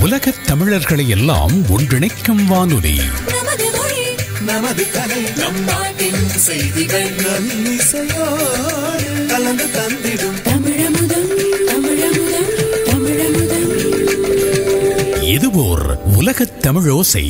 உலகத் தமிழர்களை எல்லாம் ஒன்றிணைக்கும் வானொலி. நமது மொழி, நமது கலை, நம் நாட்டின் செய்திகள் இசையோடு கலந்து தந்திடும் தமிழமுதம், தமிழமுதம், தமிழமுதம். இதுவோர் உலகத் தமிழோசை.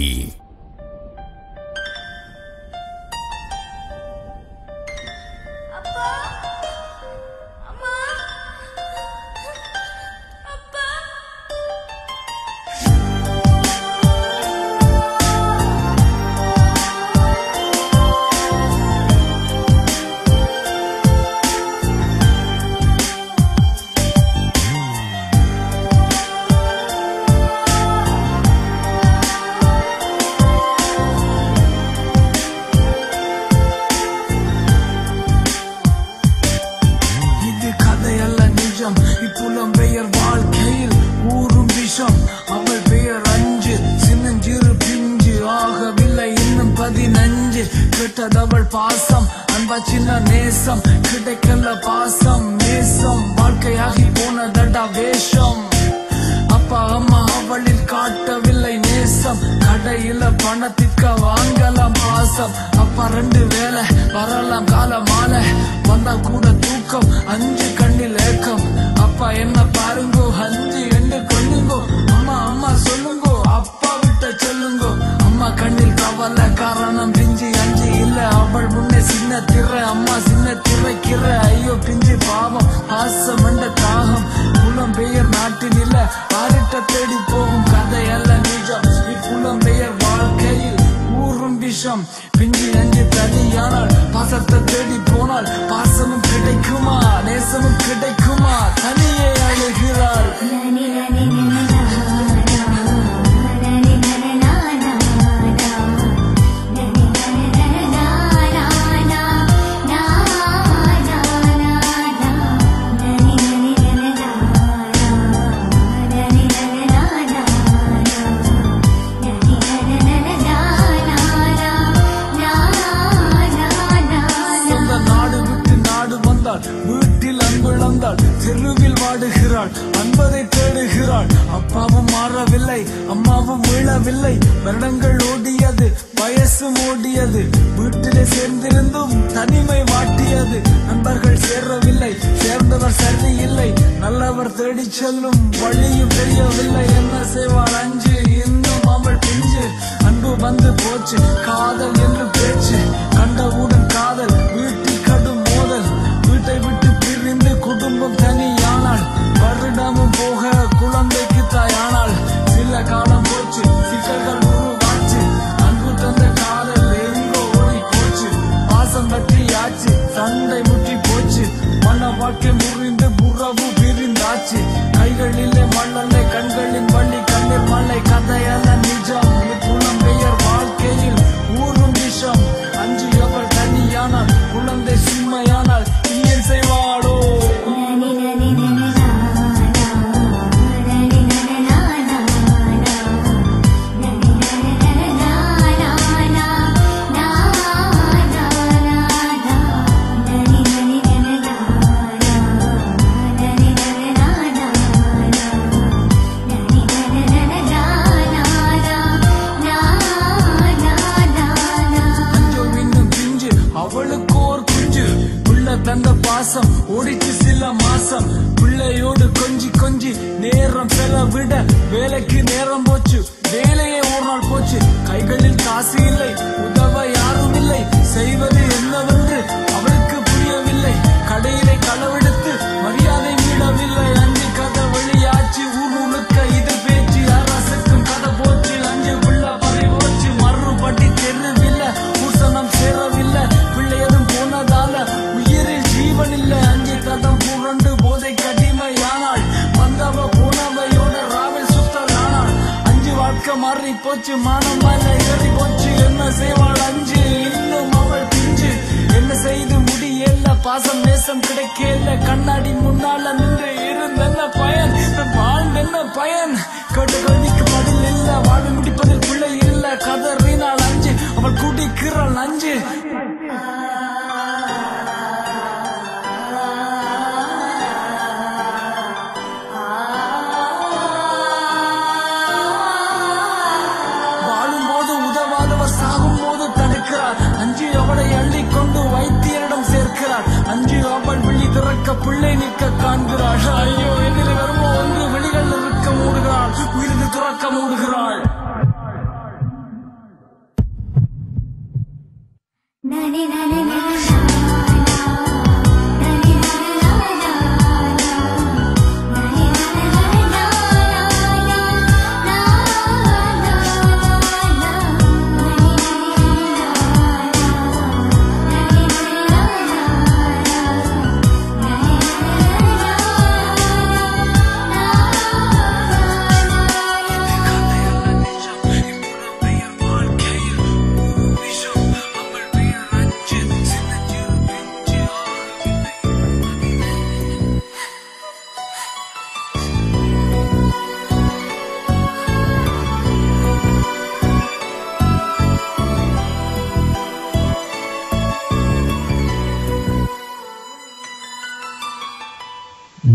பாசம் அன்பா சின்ன நேசம் கிடைக்கல பாசம் நேசம் வாழ்க்கையாகி போனதடா வேஷம். அப்பா அம்மா அவளில் காட்டவில்லை நேசம் கடையில பணத்திற்க வாங்கலாம் பாசம். அப்பா 2 வேளை வரலாம் காலமால வந்தால் கூட தூக்கம் 5 கண்ணில் ஏக்கம். அப்பா என்ன பாருங்கோ 5 என்று கொள்ளுங்கோ. அம்மா அம்மா சொல்லுங்கோ அப்பா விட்ட சொல்லுங்கோ. அம்மா கண்ணில் கவலை காரணம் பிஞ்சு 5 இல்ல அவள் முன்னே சின்ன திரை அம்மா சின்ன திரைக்கிற. ஐயோ பிஞ்சு பாவம் பாசம் என்ற தாகம் புலம்பெயர் நாட்டில் இல்ல பாரிட்ட தேடி போகும் கதையல்ல நிஜம். இப்புலம்பெயர் வாழ்க்கையில் ஊறும் விஷம். பிஞ்சு 5 தனியானால் பாசத்தை தேடி போனால் பாசமும் கிடைக்குமா நேசமும் கிடைக்குமா? தனியே அழுகிறாள். வீட்டில் அன்புழந்தாள் தெருவில் வாடுகிறாள் அன்பதை தேடுகிறாள். அப்பாவும் மாறவில்லை அம்மாவும் மீளவில்லை. வருடங்கள் ஓடியது வயசும் ஓடியது. வீட்டிலே சேர்ந்திருந்தும் தனிமை வாட்டியது. நண்பர்கள் சேரவில்லை சேர்ந்தவர் சரியில்லை. நல்லவர் தேடி செல்லும் வழியும் தெரியவில்லை. என்ன செய்வாள் 5 இன்னும் அவள் பிஞ்சு. அன்பு வந்து போச்சு காதல் என்று பேச்சு கண்டவுடன் காதல் வீட்டில் கடும் மோதல். வீட்டை விட்டு பிரிந்து குடும்பம் தனியானால் வருடமும் போக குழந்தைக்கு தாயானால். சில காலம் போச்சு சிக்கல்கள் உருவாச்சு. அன்பு தந்த காதல் எங்கோ ஓடி போச்சு. பாசம் பற்றியாச்சு சண்டை முற்றி போச்சு. மன வாழ்க்கை முறிந்து புறவு பிரிந்தாச்சு. கைகளிலே மண்ணல்லை கண்களின் வள்ளி கண்ணீர் மலை கதையல்ல நிஜம். புலம்பெயர் வாழ்க்கையில் ஊறும் விஷம். 5 அவள் தனியானால் குழந்தை சும்மையானால் ஏன் செய்வாளோ? தந்த பாசம் ஓடிச்சு சில மாசம். பிள்ளையோடு கொஞ்சி கொஞ்சி நேரம் செலவிட வேலைக்கு நேரம் போச்சு. வேலையே ஒரு நாள் போச்சு. கைகளில் காசு இல்லை உதவ யாரும் இல்லை. செய்வது என்னவென்று அவளுக்கு புரியவில்லை. கடையிலே களவெடுத்து மரியாதை மீளவில்லை. 5 கதை வழியாச்சு ஊர் முழுக்க இது பேச்சு. அரசுக்கும் கதை போச்சு 5 பிள்ளை பறி போச்சு. மறுபடி தெருவில்லை பூசணம் சேரவில்லை. பிள்ளையதும் போனதால உயிரில் ஜீவன் இல்ல. 5 கதம் புரண்டு போதை கடிமையானாள். வந்தவ போனவையோட ராவில் சுத்தலானாள். 5 வாழ்க்கை மாறி போச்சு மானம் மலை ஏறி போச்சு. என்ன செய்வாள் 5 இன்னும் அவள் பிஞ்சு. என்ன செய்து முடியல பாசம் நேசம் கிடைக்கல. கண்ணாடி முன்னால நின்று இருந்தென்ன பயன் வாழ்ந்தென்ன பயன்? கேட்ட கல்விக்கு பதில் இல்ல. வாழ்வு முடிப்பதில் பிள்ளை இல்ல. கதறினாள் 5 அவள் குடிக்கிறாள் 5. திறக்க பிள்ளை நிற்க காண்கிறாள். ஐயோ, எதிர வருமோ என்று விழிகள் இருக்க மூடுகிறாள், உயிரில் துறக்க மூடுகிறாள்.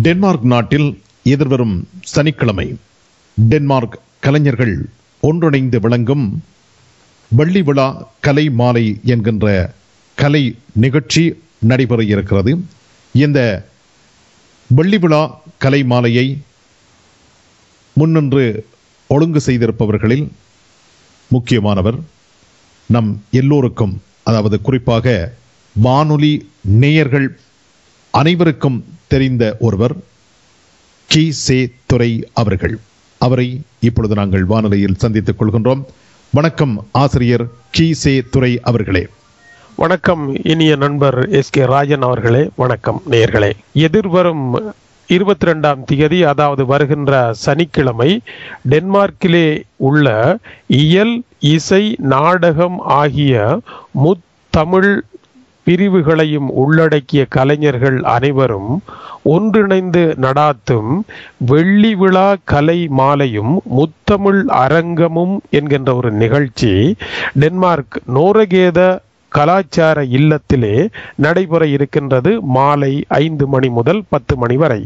டென்மார்க் நாட்டில் எதிர்வரும் சனிக்கிழமை டென்மார்க் கலைஞர்கள் ஒன்றிணைந்து விளங்கும் வெள்ளி விழா கலை மாலை என்கின்ற கலை நிகழ்ச்சி நடைபெற இருக்கிறது. இந்த வெள்ளி விழா கலை மாலையை முன்னின்று ஒழுங்கு செய்திருப்பவர்களில் முக்கியமானவர் நம் எல்லோருக்கும், அதாவது குறிப்பாக வானொலி நேயர்கள் அனைவருக்கும் தெரிந்த ஒருவர் கி சே துரை அவர்கள். அவரை இப்பொழுது நாங்கள் வானொலியில் சந்தித்துக் கொள்கின்றோம். வணக்கம் ஆசிரியர் கி சே துரை அவர்களே. வணக்கம் இனிய நண்பர் எஸ்.கே. ராஜன் அவர்களே. வணக்கம் நேயர்களே. எதிர்வரும் 22ஆம் தேதி, அதாவது வருகின்ற சனிக்கிழமை, டென்மார்க்கிலே உள்ள இயல், இசை, நாடகம் ஆகிய முத்தமிழ் பிரிவுகளையும் உள்ளடக்கிய கலைஞர்கள் அனைவரும் ஒன்றிணைந்து நடாத்தும் வெள்ளி விழா கலை மாலையும் முத்தமிழ் அரங்கமும் என்கின்ற ஒரு நிகழ்ச்சி டென்மார்க் நோரகேத கலாச்சார இல்லத்திலே நடைபெற இருக்கின்றது. மாலை 5 மணி முதல் 10 மணி வரை.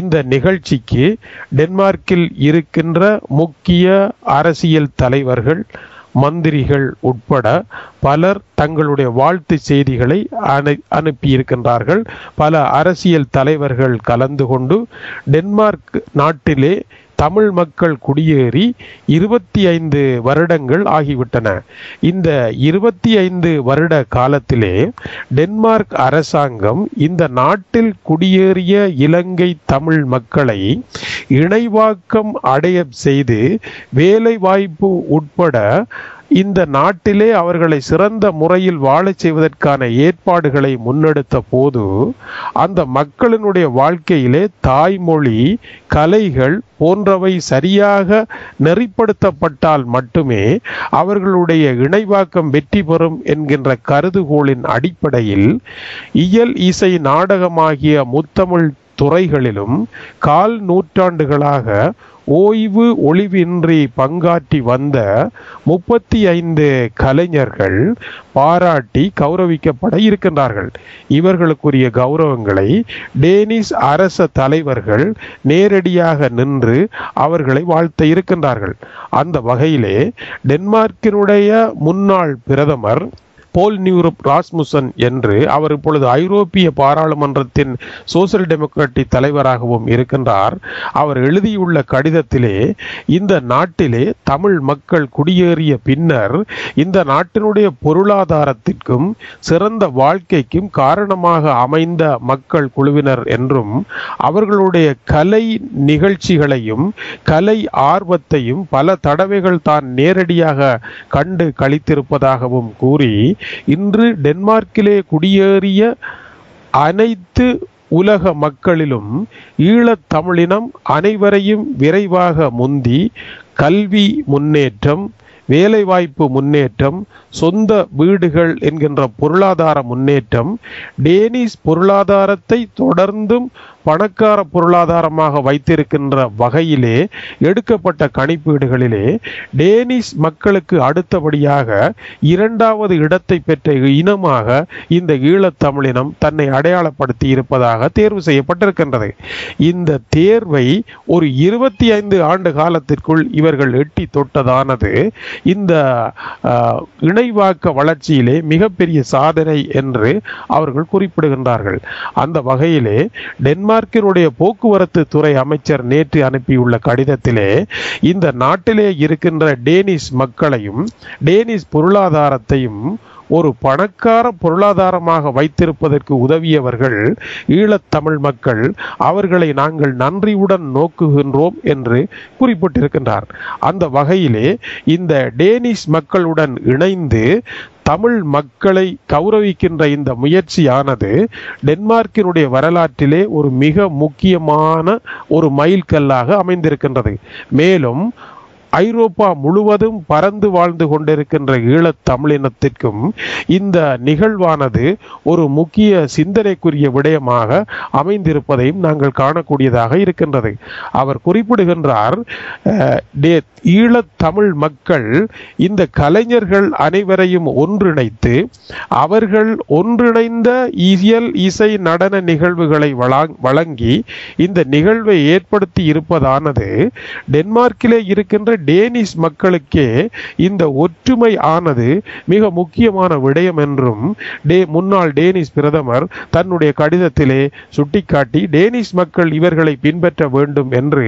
இந்த நிகழ்ச்சிக்கு டென்மார்க்கில் இருக்கின்ற முக்கிய அரசியல் தலைவர்கள், மந்திரிகள் உட்பட பலர் தங்களுடைய வாழ்த்து செய்திகளை அனுப்பியிருக்கின்றார்கள். பல அரசியல் தலைவர்கள் கலந்து கொண்டு டென்மார்க் நாட்டிலே தமிழ் மக்கள் குடியேறி 25 வருடங்கள் ஆகிவிட்டன. இந்த 25 வருட காலத்திலே டென்மார்க் அரசாங்கம் இந்த நாட்டில் குடியேறிய இலங்கை தமிழ் மக்களை இணைவாக்கம் அடைய செய்து வேலை வாய்ப்பு உட்பட இந்த நாட்டிலே அவர்களை சிறந்த முறையில் வாழச் செய்வதற்கான ஏற்பாடுகளை முன்னெடுத்த போது அந்த மக்களினுடைய வாழ்க்கையிலே தாய்மொழி, கலைகள் போன்றவை சரியாக நெறிப்படுத்தப்பட்டால் மட்டுமே அவர்களுடைய இணைவாக்கம் வெற்றி பெறும் என்கின்ற கருதுகோளின் அடிப்படையில் இயல், இசை, நாடகமாகிய முத்தமிழ் துறைகளிலும் கால் நூற்றாண்டுகளாக ஓய்வு ஒளிவின்றி பங்காற்றி வந்த 35 கலைஞர்கள் பாராட்டி கௌரவிக்கப்பட இருக்கின்றார்கள். இவர்களுக்குரிய கௌரவங்களை டேனிஷ் அரச தலைவர்கள் நேரடியாக நின்று அவர்களை வாழ்த்த இருக்கின்றார்கள். அந்த வகையிலே டென்மார்க்கினுடைய முன்னாள் பிரதமர் போல் நியூரப் ராஸ்முசன் என்று, அவர் இப்பொழுது ஐரோப்பிய பாராளுமன்றத்தின் சோசியல் டெமோக்ராட்டிக் தலைவராகவும் இருக்கின்றார். அவர் எழுதியுள்ள கடிதத்திலே இந்த நாட்டிலே தமிழ் மக்கள் குடியேறிய பின்னர் இந்த நாட்டினுடைய பொருளாதாரத்திற்கும் சிறந்த வாழ்க்கைக்கும் காரணமாக அமைந்த மக்கள் குழுவினர் என்றும் அவர்களுடைய கலை நிகழ்ச்சிகளையும் கலை ஆர்வத்தையும் பல தடவைகள் தான் நேரடியாக கண்டு களித்திருப்பதாகவும் கூறி, இன்று டென்மார்க்கிலே குடியேறிய அனைத்து உலக மக்களிலும் ஈழத் தமிழினம் அனைவரையும் விரைவாக முந்தி கல்வி முன்னேற்றம், வேலைவாய்ப்பு முன்னேற்றம், சொந்த வீடுகள் என்கின்ற பொருளாதார முன்னேற்றம், டேனிஷ் பொருளாதாரத்தை தொடர்ந்தும் பணக்கார பொருளாதாரமாக வைத்திருக்கின்ற வகையிலே எடுக்கப்பட்ட கணிப்பீடுகளிலே டேனிஷ் மக்களுக்கு அடுத்தபடியாக 2வது இடத்தை பெற்ற இனமாக இந்த ஈழத்தமிழினம் தன்னை அடையாளப்படுத்தி இருப்பதாக தேர்வு செய்யப்பட்டிருக்கின்றது. இந்த தேர்வை ஒரு 25 ஆண்டு காலத்திற்குள் இவர்கள் எட்டி தொட்டதானது இந்த இணைவாக்க வளர்ச்சியிலே மிகப்பெரிய சாதனை என்று அவர்கள் குறிப்பிடுகின்றார்கள். அந்த வகையிலே டென்மார்க்கினுடைய போக்குவரத்து துறை அமைச்சர் நேற்று அனுப்பியுள்ள கடிதத்திலே இந்த நாட்டிலே இருக்கின்ற டேனிஷ் மக்களையும் டேனிஷ் பொருளாதாரத்தையும் ஒரு பணக்கார பொருளாதாரமாக வைத்திருப்பதற்கு உதவியவர்கள் ஈழத்தமிழ் மக்கள், அவர்களை நாங்கள் நன்றியுடன் நோக்குகின்றோம் என்று குறிப்பிட்டிருக்கின்றார். அந்த வகையிலே இந்த டேனிஷ் மக்களுடன் இணைந்து தமிழ் மக்களை கௌரவிக்கின்ற இந்த முயற்சியானது டென்மார்க்கினுடைய வரலாற்றிலே ஒரு மிக முக்கியமான ஒரு மைல்கல்லாக அமைந்திருக்கின்றது. மேலும் ஐரோப்பா முழுவதும் பறந்து வாழ்ந்து கொண்டிருக்கின்ற ஈழத் தமிழினத்திற்கும் இந்த நிகழ்வானது ஒரு முக்கிய சிந்தனைக்குரிய விடயமாக அமைந்திருப்பதையும் நாங்கள் காணக்கூடியதாக இருக்கின்றது. அவர் குறிப்பிடுகின்றார், ஈழத் தமிழ் மக்கள் இந்த கலைஞர்கள் அனைவரையும் ஒன்றிணைத்து அவர்கள் ஒன்றிணைந்த இயல் இசை நடன நிகழ்வுகளை வழங்கி இந்த நிகழ்வை ஏற்படுத்தி இருப்பதானது டென்மார்க்கிலே இருக்கின்ற டேனிஷ் மக்களுக்கே இந்த ஒற்றுமை ஆனது மிக முக்கியமான விடயம் என்றும் முன்னாள் டேனிஷ் பிரதமர் தன்னுடைய கடிதத்திலே சுட்டிக்காட்டி டேனிஷ் மக்கள் இவர்களை பின்பற்ற வேண்டும் என்று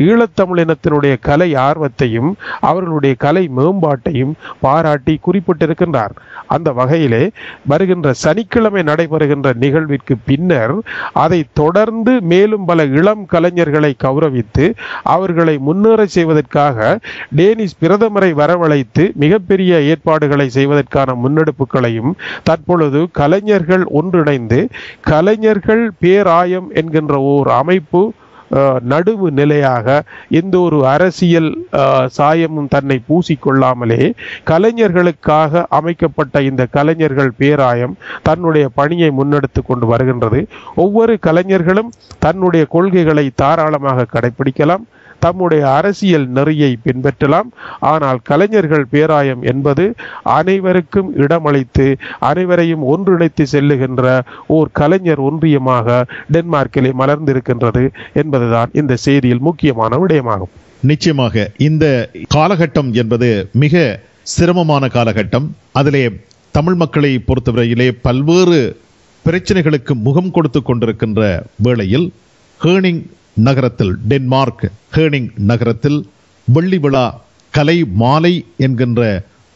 ஈழத்தமிழினத்தினுடைய கலை ஆர்வத்தையும் அவர்களுடைய கலை மேம்பாட்டையும் பாராட்டி குறிப்பிட்டிருக்கின்றார். அந்த வகையிலே வருகின்ற சனிக்கிழமை நடைபெறுகின்ற நிகழ்விற்கு பின்னர் அதை தொடர்ந்து மேலும் பல இளம் கலைஞர்களை கௌரவித்து அவர்களை முன்னேற செய்வதற்காக டேனிஷ் பிரதமரை வரவழைத்து மிகப்பெரிய ஏற்பாடுகளை செய்வதற்கான முன்னெடுப்புகளையும் தற்பொழுது கலைஞர்கள் ஒன்றிணைந்து கலைஞர்கள் பேராயம் என்கின்ற ஓர் அமைப்பு நடுவு நிலையாக எந்த ஒரு அரசியல் சாயமும் தன்னை பூசிக்கொள்ளாமலே கலைஞர்களுக்காக அமைக்கப்பட்ட இந்த கலைஞர்கள் பேராயம் தன்னுடைய பணியை முன்னெடுத்து கொண்டு வருகின்றது. ஒவ்வொரு கலைஞர்களும் தன்னுடைய கொள்கைகளை தாராளமாக கடைபிடிக்கலாம், தம்முடைய அரசியல் நெறியை பின்பற்றலாம். ஆனால் கலைஞர்கள் பேராயம் என்பது அனைவருக்கும் இடமளித்து அனைவரையும் ஒன்றிணைத்து செல்லுகின்ற ஓர் கலைஞர் ஒன்றியமாக டென்மார்க்கிலே மலர்ந்திருக்கின்றது என்பதுதான் இந்த செய்தியில் முக்கியமான விடயமாகும். நிச்சயமாக இந்த காலகட்டம் என்பது மிக சிரமமான காலகட்டம். அதிலே தமிழ் மக்களை பொறுத்தவரையிலே பல்வேறு பிரச்சனைகளுக்கு முகம் கொடுத்து கொண்டிருக்கின்ற வேளையில் ஹேர்னிங் நகரத்தில், டென்மார்க் ஹேர்னிங் நகரத்தில் வெள்ளி விழா கலை மாலை என்கின்ற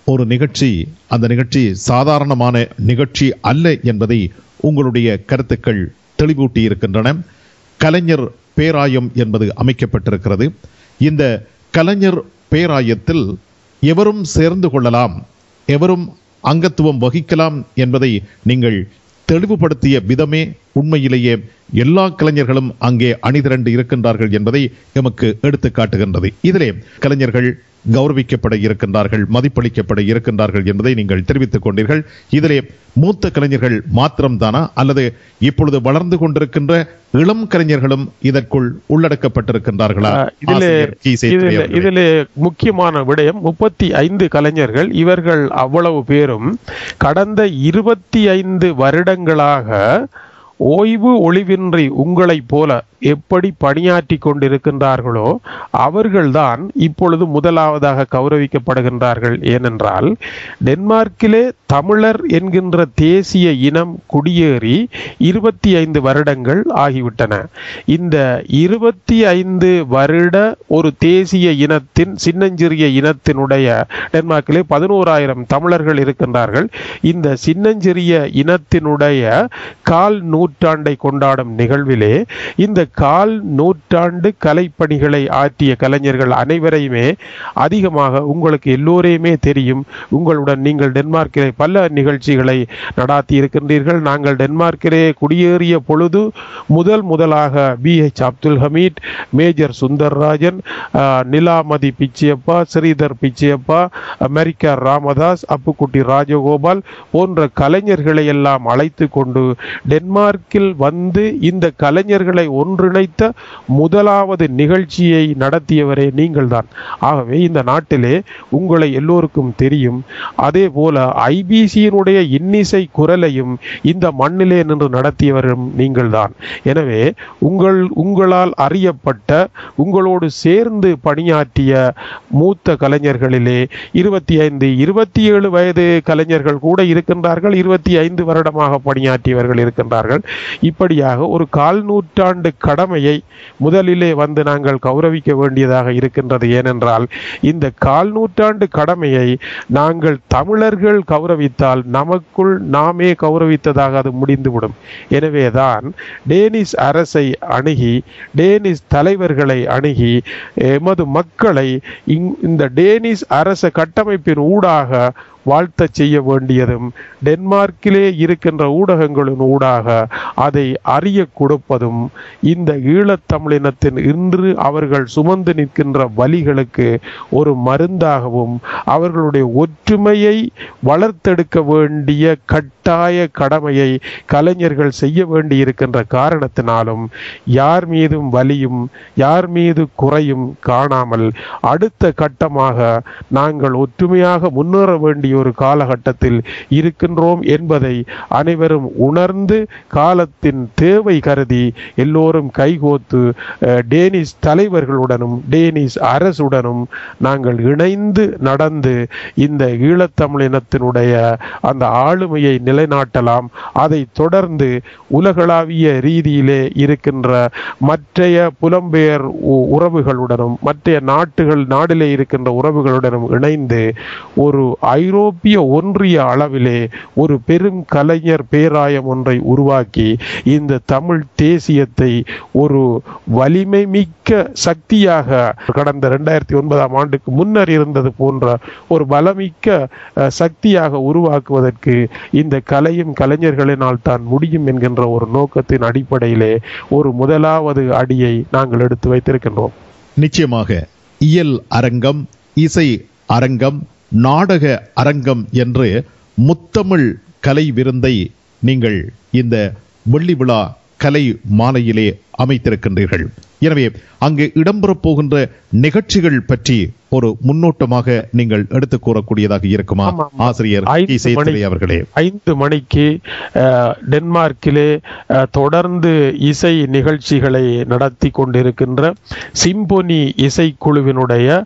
ஒரு நிகழ்ச்சி, அந்த நிகழ்ச்சி சாதாரணமான நிகழ்ச்சி அல்ல என்பதை உங்களுடைய கருத்துக்கள் தெளிவூட்டி இருக்கின்றன. கலைஞர் பேராயம் என்பது அமைக்கப்பட்டிருக்கிறது. இந்த கலைஞர் பேராயத்தில் எவரும் சேர்ந்து கொள்ளலாம், எவரும் அங்கத்துவம் வகிக்கலாம் என்பதை நீங்கள் தெளிவுபடுத்திய விதமே உண்மையிலேயே எல்லா கலைஞர்களும் அங்கே அணிதிரண்டு இருக்கின்றார்கள் என்பதை எமக்கு எடுத்து காட்டுகின்றது. இதிலே கலைஞர்கள் கௌரவிக்கப்பட இருக்கின்றார்கள், மதிப்பளிக்கப்பட இருக்கின்றார்கள் என்பதை நீங்கள் தெரிவித்துக் கொண்டீர்கள். இதிலே மூத்த கலைஞர்கள் மாத்திரம்தானா அல்லது இப்பொழுது வளர்ந்து கொண்டிருக்கின்ற இளம் கலைஞர்களும் இதற்குள் உள்ளடக்கப்பட்டிருக்கின்றார்களா? இதிலே முக்கியமான விடயம் 35 கலைஞர்கள். இவர்கள் அவ்வளவு பேரும் கடந்த 25 வருடங்களாக ஓய்வு ஒளிவின்றி உங்களைப் போல எப்படி பணியாற்றி கொண்டிருக்கின்றார்களோ அவர்கள்தான் இப்பொழுது முதலாவதாக கௌரவிக்கப்படுகின்றார்கள். ஏனென்றால் டென்மார்க்கிலே தமிழர் என்கின்ற தேசிய இனம் குடியேறி 25 வருடங்கள் ஆகிவிட்டன. இந்த 25 வருட ஒரு தேசிய இனத்தின் சின்னஞ்சிறிய இனத்தினுடைய டென்மார்க்கிலே 11,000 தமிழர்கள் இருக்கின்றார்கள். இந்த சின்னஞ்சிறிய இனத்தினுடைய கால் நூற்றாண்டை கொண்டாடும் நிகழ்விலே இந்த கால் நூற்றாண்டு கலைப்பணிகளை ஆற்றிய கலைஞர்கள் அனைவரையுமே அதிகமாக உங்களுக்கு எல்லோரையுமே தெரியும். உங்களுடன் நீங்கள் டென்மார்க்கிலே பல நிகழ்ச்சிகளை நடாத்தி இருக்கின்றீர்கள். நாங்கள் டென்மார்க்கிலே குடியேறிய பொழுது முதலாக BH Abdul Hameed, major Sundarrajan, Nilamathi Pichaiyappa, Sridhar Pichaiyappa, America Ramadas, Appukutty Rajagopal போன்ற கலைஞர்களை எல்லாம் அழைத்து கொண்டு டென்மார்க் டென்மார்க்கில் வந்து இந்த கலைஞர்களை ஒன்றிணைத்த முதலாவது நிகழ்ச்சியை நடத்தியவரே நீங்கள்தான். ஆகவே இந்த நாட்டிலே உங்களை எல்லோருக்கும் தெரியும். அதே போல ஐபிசியினுடைய இன்னிசை குரலையும் இந்த மண்ணிலே நின்று நடத்தியவரும் நீங்கள்தான். எனவே உங்களால் அறியப்பட்ட, உங்களோடு சேர்ந்து பணியாற்றிய மூத்த கலைஞர்களிலே 25, 27 வயது கலைஞர்கள் கூட இருக்கின்றார்கள். 25 வருடமாக பணியாற்றியவர்கள் இருக்கின்றார்கள். இப்படியாக ஒரு 1/4 நூற்றாண்டு கடமையை முதலிலே வந்து நாங்கள் கௌரவிக்க வேண்டியதாக இருக்கின்றது. ஏனென்றால் இந்த 1/4 நூற்றாண்டு கடமையை நாங்கள் தமிழர்கள் கௌரவித்தால் நமக்குள் நாமே கௌரவித்ததாக அது முடிந்துவிடும். எனவேதான் டேனிஷ் அரசை அணுகி, டேனிஷ் தலைவர்களை அணுகி, எமது மக்களை இந்த டேனிஷ் அரச கட்டமைப்பின் ஊடாக வாழ்த்த செய்ய வேண்டியதும், டென்மார்க்கிலே இருக்கின்ற ஊடகங்களின் ஊடாக அதை அறிய கொடுப்பதும், இந்த ஈழத்தமிழினத்தின் இன்று அவர்கள் சுமந்து நிற்கின்ற வலிகளுக்கு ஒரு மருந்தாகவும் அவர்களுடைய ஒற்றுமையை வளர்த்தெடுக்க வேண்டிய கட்டாய கடமையை கலைஞர்கள் செய்ய வேண்டி இருக்கின்ற காரணத்தினாலும் யார் மீதும் வலியும் யார் மீது குறையும் காணாமல் அடுத்த கட்டமாக நாங்கள் ஒற்றுமையாக முன்னேற வேண்டிய ஒரு காலகட்டத்தில் இருக்கின்றோம் என்பதை அனைவரும் உணர்ந்து காலத்தின் தேவை கருதி எல்லோரும் கைகோத்து டேனிஷ் தலைவர்களுடனும் டேனிஷ் அரசுடனும் நாங்கள் இணைந்து நடந்து இந்த ஈழத்தமிழினத்தினுடைய அந்த ஆளுமையை நிலைநாட்டலாம். அதை தொடர்ந்து உலகளாவிய ரீதியிலே இருக்கின்ற மற்றைய புலம்பெயர் உறவுகளுடனும் மற்றைய நாடிலே இருக்கின்ற உறவுகளுடனும் இணைந்து ஒரு ஐரோப்பிய ஒன்றிய அளவிலே ஒரு பெரும் கலைஞர் பேராயம் ஒன்றை உருவாக்கி இந்த தமிழ் தேசியத்தை ஒரு வலிமை மிக்க சக்தியாக கடந்த 2009 ஆண்டுக்கு முன்னர் இருந்தது போன்ற ஒரு பலமிக்க சக்தியாக உருவாக்குவதற்கு இந்த கலையும் கலைஞர்களினால் தான் முடியும் என்கின்ற ஒரு நோக்கத்தின் அடிப்படையிலே ஒரு முதலாவது அடியை நாங்கள் எடுத்து வைத்திருக்கின்றோம். நிச்சயமாக இயல் அரங்கம், இசை அரங்கம், நாடக அரங்கம் என்று முத்தமிழ் கலை விருந்தை நீங்கள் இந்த வெள்ளி விழா கலை மாலையிலே அமைத்திருக்கின்றீர்கள். எனவே அங்கு இடம்பெறப் போகின்ற நிகழ்ச்சிகள் பற்றி ஒரு முன்னோட்டமாக நீங்கள் எடுத்து கூறக்கூடியதாக இருக்குமா ஆசிரியர் அவர்களே? 5 மணிக்கு டென்மார்க்கிலே தொடர்ந்து இசை நிகழ்ச்சிகளை நடத்தி கொண்டிருக்கின்ற சிம்போனி இசைக்குழுவினுடைய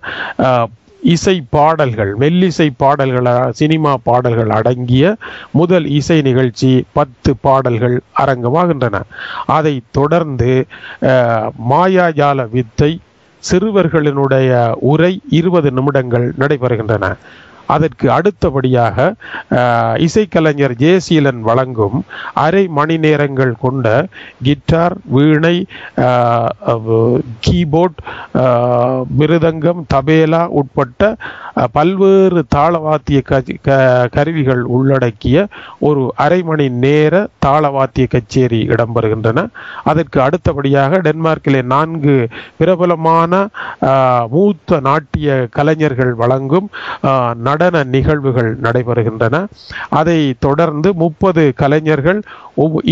இசை பாடல்கள், மெல்லிசை பாடல்கள், சினிமா பாடல்கள் அடங்கிய முதல் இசை நிகழ்ச்சி 10 பாடல்கள் அரங்கமாகின்றன. அதை தொடர்ந்து மாயாஜால வித்தை, சிறுவர்களினுடைய உரை 20 நிமிடங்கள் நடைபெறுகின்றன. அதற்கு அடுத்தபடியாக இசைக்கலைஞர் ஜெயசீலன் வழங்கும் அரை மணி நேரங்கள் கொண்ட கிட்டார், வீணை, கீபோர்ட், மிருதங்கம், தபேலா உட்பட்ட பல்வேறு தாளவாத்திய கருவிகள் உள்ளடக்கிய ஒரு அரை மணி நேர தாளவாத்திய கச்சேரி இடம்பெறுகின்றன. அதற்கு அடுத்தபடியாக டென்மார்க்கிலே 4 பிரபலமான மூத்த நாட்டிய கலைஞர்கள் வழங்கும் நடன நிகழ்வுகள் நடைபெறுகின்றன. அதை தொடர்ந்து 30 கலைஞர்கள்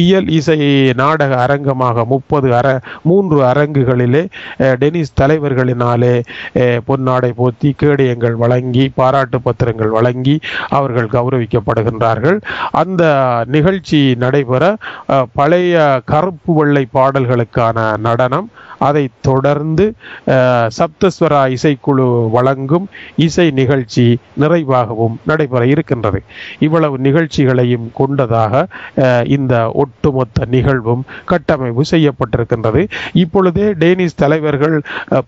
இயல் இசை நாடக அரங்கமாக 3 அரங்குகளிலே டெனிஷ் தலைவர்களினாலே பொன்னாடை போத்தி கேடயங்கள் வழங்கி பாராட்டு பத்திரங்கள் வழங்கி அவர்கள் கௌரவிக்கப்படுகின்றார்கள். அந்த நிகழ்ச்சி நடைபெற பழைய கருப்பு வெள்ளை பாடல்களுக்கான நடனம், அதை தொடர்ந்து சப்தஸ்வரா இசைக்குழு வழங்கும் இசை நிகழ்ச்சி நிறைவாகவும் நடைபெற இருக்கின்றது. இவ்வளவு நிகழ்ச்சிகளையும் கொண்டதாக இந்த ஒட்டுமொத்த நிகழ்வும் கட்டமைப்பு செய்யப்பட்டிருக்கின்றது. இப்பொழுதே டேனிஷ் தலைவர்கள்,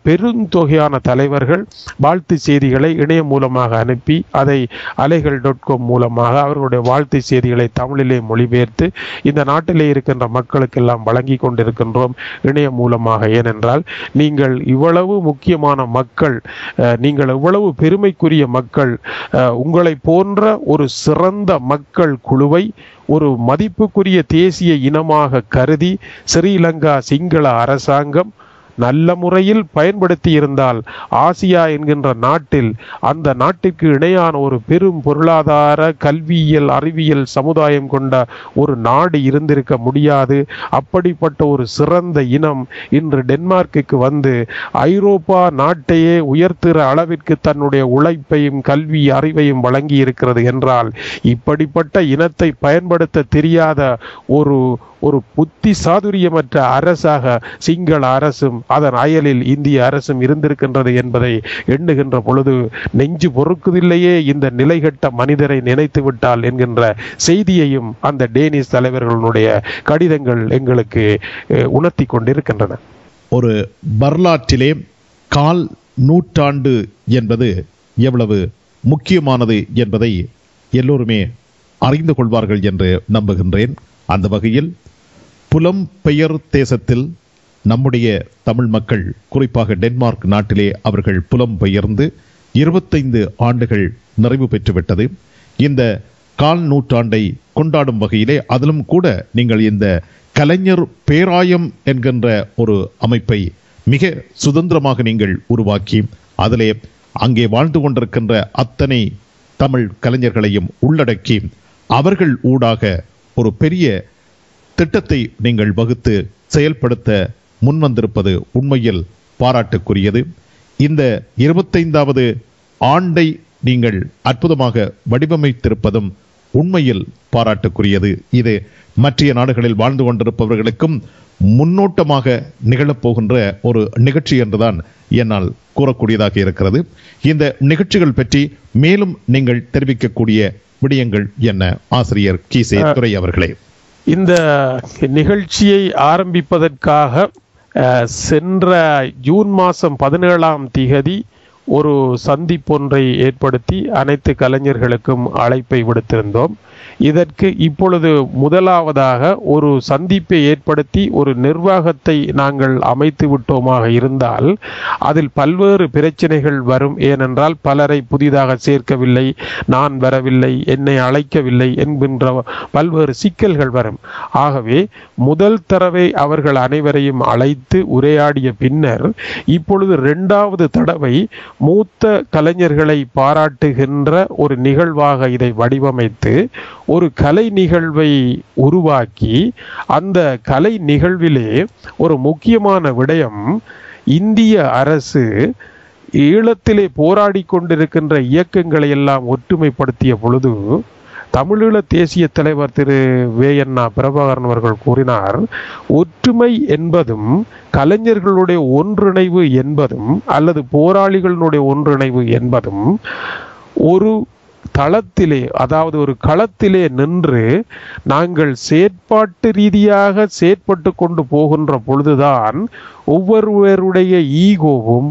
பெருந்தொகையான தலைவர்கள் வாழ்த்து செய்திகளை இணையம் மூலமாக அனுப்பி அதை aleigal.com மூலமாக அவர்களுடைய வாழ்த்து செய்திகளை தமிழிலே மொழிபெயர்த்து இந்த நாட்டிலே இருக்கின்ற மக்களுக்கெல்லாம் வழங்கி கொண்டிருக்கின்றோம் இணையம் மூலமாக. ஏனென்றால் நீங்கள் இவ்வளவு முக்கியமான மக்கள், நீங்கள் இவ்வளவு பெருமைக்குரிய மக்கள், உங்களை போன்ற ஒரு சிறந்த மக்கள் குழுவை ஒரு மதிப்புக்குரிய தேசிய இனமாக கருதி ஸ்ரீலங்கா சிங்கள அரசாங்கம் நல்ல முறையில் பயன்படுத்தி இருந்தால் ஆசியா என்கின்ற நாட்டில் அந்த நாட்டிற்கு இணையான ஒரு பெரும் பொருளாதார, கல்வியியல், அறிவியல் சமுதாயம் கொண்ட ஒரு நாடு இருந்திருக்க முடியாது. அப்படிப்பட்ட ஒரு சிறந்த இனம் இன்று டென்மார்க்குக்கு வந்து ஐரோப்பா நாட்டையே உயர்த்துகிற அளவிற்கு தன்னுடைய உழைப்பையும் கல்வி அறிவையும் வழங்கி இருக்கிறது என்றால், இப்படிப்பட்ட இனத்தை பயன்படுத்த தெரியாத ஒரு புத்தி சாதுரியமற்ற அரசாக சிங்கள அரசும் அதன் அயலில் இந்திய அரசும் இருந்திருக்கின்றது என்பதை எண்ணுகின்ற பொழுது நெஞ்சு பொறுக்குதில்லையே இந்த நிலைகட்ட மனிதரை நினைத்து விட்டால் என்கின்ற செய்தியையும் அந்த டேனிஷ் தலைவர்களுடைய கடிதங்கள் எங்களுக்கு உணர்த்தி கொண்டிருக்கின்றன. ஒரு வரலாற்றிலே கால் நூற்றாண்டு என்பது எவ்வளவு முக்கியமானது என்பதை எல்லோருமே அறிந்து கொள்வார்கள் என்று நம்புகின்றேன். அந்த வகையில் புலம்பெயர் தேசத்தில் நம்முடைய தமிழ் மக்கள், குறிப்பாக டென்மார்க் நாட்டிலே அவர்கள் புலம்பெயர்ந்து 25 ஆண்டுகள் நிறைவு பெற்றுவிட்டது. இந்த கால் நூற்றாண்டை கொண்டாடும் வகையிலே அதிலும் கூட நீங்கள் இந்த கலைஞர் பேராயம் என்கின்ற ஒரு அமைப்பை மிக சுதந்திரமாக நீங்கள் உருவாக்கி அதிலே அங்கே வாழ்ந்து கொண்டிருக்கின்ற அத்தனை தமிழ் கலைஞர்களையும் உள்ளடக்கி அவர்கள் ஊடாக ஒரு பெரிய திட்டத்தை நீங்கள் வகுத்து செயல்படுத்த முன்வந்திருப்பது உண்மையில் பாராட்டுக்குரியது. இந்த 25வது ஆண்டை நீங்கள் அற்புதமாக வடிவமைத்திருப்பதும் உண்மையில் பாராட்டுக்குரியது. இது மற்ற நாடுகளில் வாழ்ந்து கொண்டிருப்பவர்களுக்கும் முன்னோட்டமாக நிகழப்போகின்ற ஒரு நிகழ்ச்சி என்றுதான் என்னால் கூறக்கூடியதாக இருக்கிறது. இந்த நிகழ்ச்சிகள் பற்றி மேலும் நீங்கள் தெரிவிக்கக்கூடிய விடயங்கள் என்ன, ஆசிரியர் கீசே துரை அவர்களே? இந்த நிகழ்ச்சியை ஆரம்பிப்பதற்காக சென்ற ஜூன் மாதம் 17ஆம் தேதி ஒரு சந்திப்பொன்றை ஏற்படுத்தி அனைத்து கலைஞர்களுக்கும் அழைப்பை விடுத்திருந்தோம். இதற்கு இப்பொழுது முதலாவதாக ஒரு சந்திப்பை ஏற்படுத்தி ஒரு நிர்வாகத்தை நாங்கள் அமைத்து விட்டோமாக இருந்தால் அதில் பல்வேறு பிரச்சனைகள் வரும். ஏனென்றால் பலரை புதிதாக சேர்க்கவில்லை, நான் வரவில்லை, என்னை அழைக்கவில்லை என்கின்ற பல்வேறு சிக்கல்கள் வரும். ஆகவே முதல் தடவை அவர்கள் அனைவரையும் அழைத்து உரையாடிய பின்னர் இப்பொழுது 2வது தடவை மூத்த கலைஞர்களை பாராட்டுகின்ற ஒரு நிகழ்வாக இதை வடிவமைத்து ஒரு கலை நிகழ்வை உருவாக்கி, அந்த கலை நிகழ்விலே ஒரு முக்கியமான விடயம், இந்திய அரசு ஈழத்திலே போராடி கொண்டிருக்கின்ற இயக்கங்களை எல்லாம் ஒற்றுமைப்படுத்திய பொழுது தமிழீழ தேசிய தலைவர் திரு வேயண்ணா பிரபாகரன் அவர்கள் கூறினார், ஒற்றுமை என்பதும் கலைஞர்களுடைய ஒன்றிணைவு என்பதும் அல்லது போராளிகளுடைய ஒன்றிணைவு என்பதும் ஒரு தளத்திலே, அதாவது ஒரு களத்திலே நின்று நாங்கள் செயற்பாட்டு ரீதியாக செயற்பட்டு கொண்டு போகின்ற பொழுதுதான் ஒவ்வொருவருடைய ஈகோவும்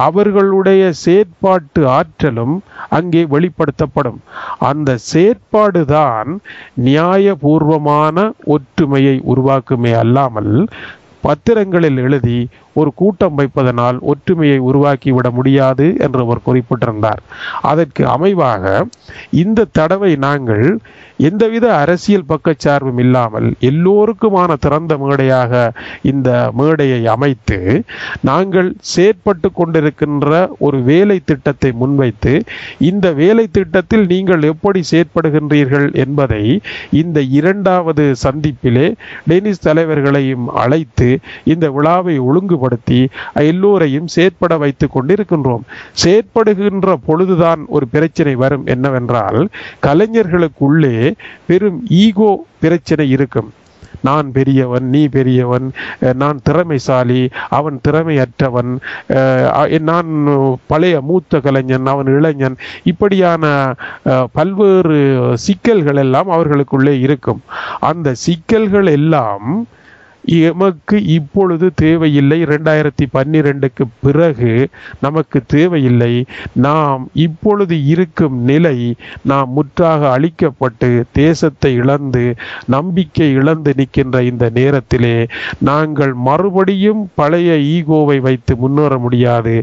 அவர்களுடைய செயற்பாட்டு ஆற்றலும் அங்கே வெளிப்படுத்தப்படும். அந்த செயற்பாடுதான் நியாயபூர்வமான ஒற்றுமையை உருவாக்குமே அல்லாமல் பத்திரங்களில் எழுதி ஒரு கூட்டம் வைப்பதனால் ஒற்றுமையை உருவாக்கிவிட முடியாது என்று அவர் குறிப்பிட்டிருந்தார். அதற்கு அமைவாக இந்த தடவை நாங்கள் எந்தவித அரசியல் பக்கச்சார்பும் இல்லாமல் எல்லோருக்குமான திறந்த மேடையாக இந்த மேடையை அமைத்து நாங்கள் செயற்பட்டு கொண்டிருக்கின்ற ஒரு வேலை திட்டத்தை முன்வைத்து, இந்த வேலை திட்டத்தில் நீங்கள் எப்படி செயற்படுகின்றீர்கள் என்பதை இந்த 2வது சந்திப்பிலே டெனிஷ் தலைவர்களையும் அழைத்து இந்த விழாவை ஒழுங்குபடுத்தி எல்லோரையும் செயற்பட வைத்துக் கொண்டிருக்கின்றோம். செயற்படுகின்ற பொழுதுதான் ஒரு பிரச்சனை வரும். என்னவென்றால், கலைஞர்களுக்குள்ளே பெரும் ஈகோ பிரச்சனை இருக்கும். நான் பெரியவன், நீ பெரியவன், நான் திறமைசாலி, அவன் திறமையற்றவன், நான் பழைய மூத்த கலைஞன், அவன் இளைஞன், இப்படியான பல்வேறு சிக்கல்கள் எல்லாம் அவர்களுக்குள்ளே இருக்கும். அந்த சிக்கல்கள் எல்லாம் எமக்கு இப்பொழுது தேவையில்லை. 2012க்கு பிறகு நமக்கு தேவையில்லை. நாம் இப்பொழுது இருக்கும் நிலை, நாம் முற்றாக அழிக்கப்பட்டு தேசத்தை இழந்து நம்பிக்கை இழந்து நிற்கின்ற இந்த நேரத்திலே நாங்கள் மறுபடியும் பழைய ஈகோவை வைத்து முன்னேற முடியாது.